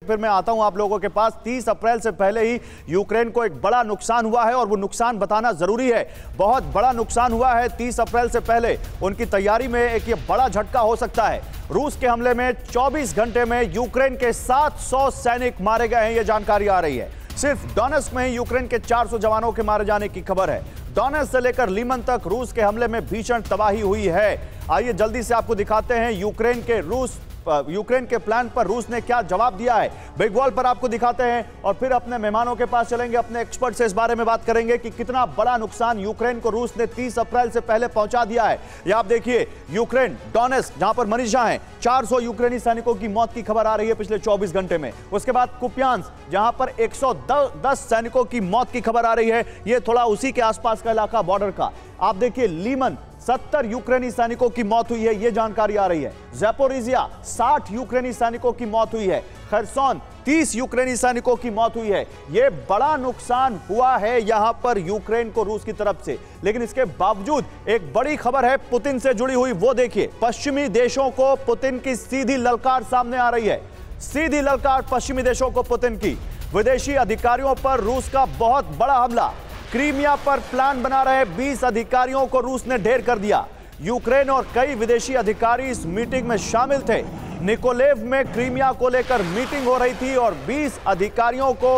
फिर मैं आता हूं आप लोगों के पास। 30 अप्रैल से पहले ही यूक्रेन को एक बड़ा नुकसान हुआ है और वो नुकसान बताना जरूरी है। बहुत बड़ा नुकसान हुआ है 30 अप्रैल से पहले। उनकी तैयारी में एक ये बड़ा झटका हो सकता है। रूस के हमले में 24 घंटे में यूक्रेन के 700 सैनिक मारे गए हैं, यह जानकारी आ रही है। सिर्फ डोनेट्स्क में ही यूक्रेन के 400 जवानों के मारे जाने की खबर है। डोनेट्स्क से लेकर लीमन तक रूस के हमले में भीषण तबाही हुई है। आइए जल्दी से आपको दिखाते हैं यूक्रेन के प्लान पर रूस ने क्या जवाब दिया है। बिग वॉल पर आपको दिखाते हैं और फिर अपने मेहमानों के पास चलेंगे, अपने एक्सपर्ट से इस बारे में बात करेंगे कि कितना बड़ा नुकसान यूक्रेन को रूस ने 30 अप्रैल से पहले पहुंचा दिया है। ये आप देखिए, यूक्रेन डोनेट्स्क जहां पर मनीषा है, 400 यूक्रेनी सैनिकों की मौत की खबर आ रही है पिछले 24 घंटे में। उसके बाद कुपियांस्क जहां पर 110 सैनिकों की मौत की खबर आ रही है, यह थोड़ा उसी के आसपास का इलाका बॉर्डर का। आप देखिए लीमन 70 यूक्रेनी सैनिकों की मौत हुई है, यह जानकारी आ रही है। ज़ैपोरिज़िया 60 यूक्रेनी सैनिकों की मौत हुई है। खरसोन 30 यूक्रेनी सैनिकों की मौत हुई है। यह बड़ा नुकसान हुआ है यहां पर यूक्रेन को रूस की तरफ से। लेकिन इसके बावजूद एक बड़ी खबर है पुतिन से जुड़ी हुई, वो देखिए। पश्चिमी देशों को पुतिन की सीधी ललकार सामने आ रही है। सीधी ललकार पश्चिमी देशों को पुतिन की। विदेशी अधिकारियों पर रूस का बहुत बड़ा हमला। क्रीमिया पर प्लान बना रहे 20 अधिकारियों को रूस ने ढेर कर दिया। यूक्रेन और कई विदेशी अधिकारी इस मीटिंग में शामिल थे। निकोलेव में क्रीमिया को लेकर मीटिंग हो रही थी और 20 अधिकारियों को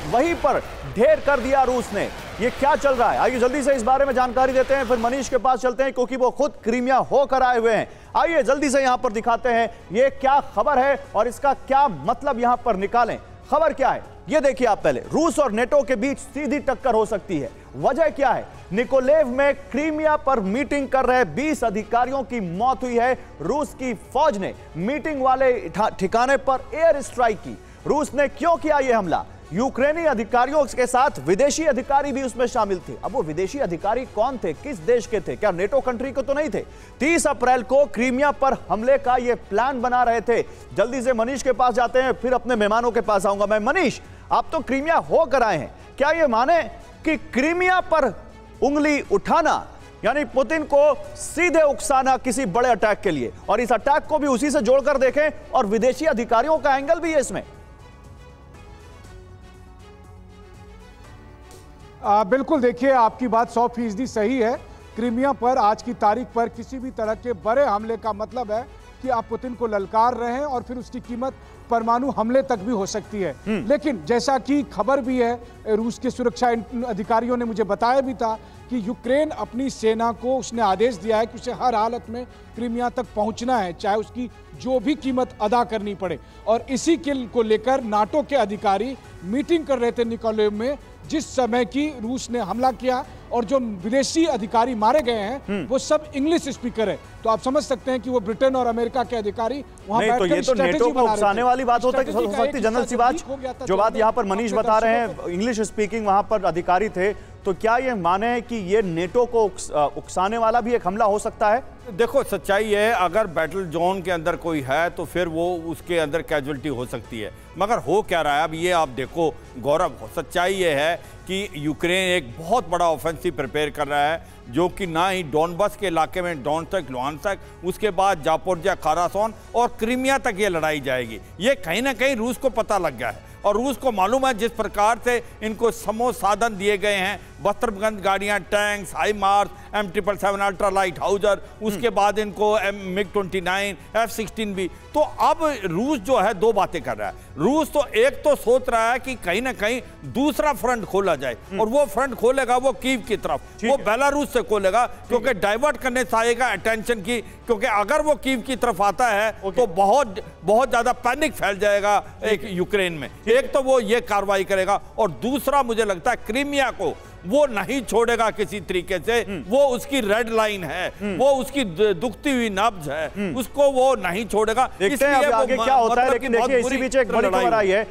वहीं पर ढेर कर दिया रूस ने। ये क्या चल रहा है, आइए जल्दी से इस बारे में जानकारी देते हैं। फिर मनीष के पास चलते हैं क्योंकि वो खुद क्रीमिया होकर आए हुए हैं। आइए जल्दी से यहां पर दिखाते हैं ये क्या खबर है और इसका क्या मतलब यहां पर निकालें। खबर क्या है ये देखिए आप पहले। रूस और नेटो के बीच सीधी टक्कर हो सकती है। वजह क्या है? निकोलेव में क्रीमिया पर मीटिंग कर रहे 20 अधिकारियों की मौत हुई है। रूस की फौज ने मीटिंग वाले ठिकाने पर एयर स्ट्राइक की। रूस ने क्यों किया यह हमला? यूक्रेनी अधिकारियों के साथ विदेशी अधिकारी भी उसमें शामिल थे। अब वो विदेशी अधिकारी कौन थे, किस देश के थे? क्या नेटो कंट्री को तो नहीं थे? 30 अप्रैल को क्रीमिया पर हमले का ये प्लान बना रहे थे। जल्दी से मनीष के पास जाते हैं, फिर अपने मेहमानों के पास आऊंगा मैं। मनीष, आप तो क्रीमिया होकर आए हैं, क्या ये माने कि क्रीमिया पर उंगली उठाना यानी पुतिन को सीधे उकसाना किसी बड़े अटैक के लिए, और इस अटैक को भी उसी से जोड़कर देखें और विदेशी अधिकारियों का एंगल भी है इसमें? बिल्कुल, देखिए आपकी बात 100% सही है। क्रीमिया पर आज की तारीख पर किसी भी तरह के बड़े हमले का मतलब है कि आप पुतिन को ललकार रहे हैं और फिर उसकी कीमत परमाणु हमले तक भी हो सकती है। लेकिन जैसा कि खबर भी है, रूस के सुरक्षा अधिकारियों ने मुझे बताया भी था कि यूक्रेन अपनी सेना को उसने आदेश दिया है कि उसे हर हालत में क्रीमिया तक पहुंचना है, चाहे उसकी जो भी कीमत अदा करनी पड़े। और इसी को लेकर नाटो के अधिकारी मीटिंग कर रहे थे निकोलेव में, जिस समय की रूस ने हमला किया। और जो विदेशी अधिकारी मारे गए हैं वो सब इंग्लिश स्पीकर है, तो आप समझ सकते हैं कि वो ब्रिटेन और अमेरिका के अधिकारी वहां बैठकर ये तो नेटो को उकसाने वाली बात हो सकती जनरल सिवाच। जो बात यहाँ पर मनीष बता रहे हैं, इंग्लिश स्पीकिंग वहां पर अधिकारी थे, तो क्या ये माने हैं कि ये नेटो को उकसाने वाला भी एक हमला हो सकता है? देखो, सच्चाई है, अगर बैटल जोन के अंदर कोई है तो फिर वो उसके अंदर कैजुअलिटी हो सकती है। मगर हो क्या रहा है अब ये आप देखो गौरव, सच्चाई ये है कि यूक्रेन एक बहुत बड़ा ऑफेंसिव प्रिपेयर कर रहा है, जो कि ना ही डोनबस के इलाके में डोनेट्स्क, लुहांस्क, उसके बाद ज़ापोरिज़िया, खरसोन और क्रीमिया तक ये लड़ाई जाएगी। ये कहीं ना कहीं रूस को पता लग गया है और रूस को मालूम है जिस प्रकार से इनको समूह साधन दिए गए हैं, वस्त्रबंद गाड़ियां, tanks, HIMARS, M777 ultra light howitzer, उसके बाद इनको MiG-29, F-16 भी। तो अब रूस जो है दो बातें कर रहा है। रूस तो एक तो सोच रहा है कि कहीं ना कहीं दूसरा फ्रंट खोला जाए, और वो फ्रंट खोलेगा वो कीव की तरफ, वो बेलारूस से खोलेगा, क्योंकि डाइवर्ट करने से आएगा अटेंशन की। क्योंकि अगर वो कीव की तरफ आता है तो बहुत बहुत ज्यादा पैनिक फैल जाएगा एक यूक्रेन में। एक तो वो ये कार्रवाई करेगा, और दूसरा मुझे लगता है क्रीमिया को वो नहीं छोड़ेगा किसी तरीके से। वो उसकी रेड लाइन है, वो उसकी दुखती हुई नब्ज है, उसको वो नहीं छोड़ेगा। देखते हैं आगे क्या होता है। लेकिन देखिए इसी बीच एक बड़ी खबर आई है।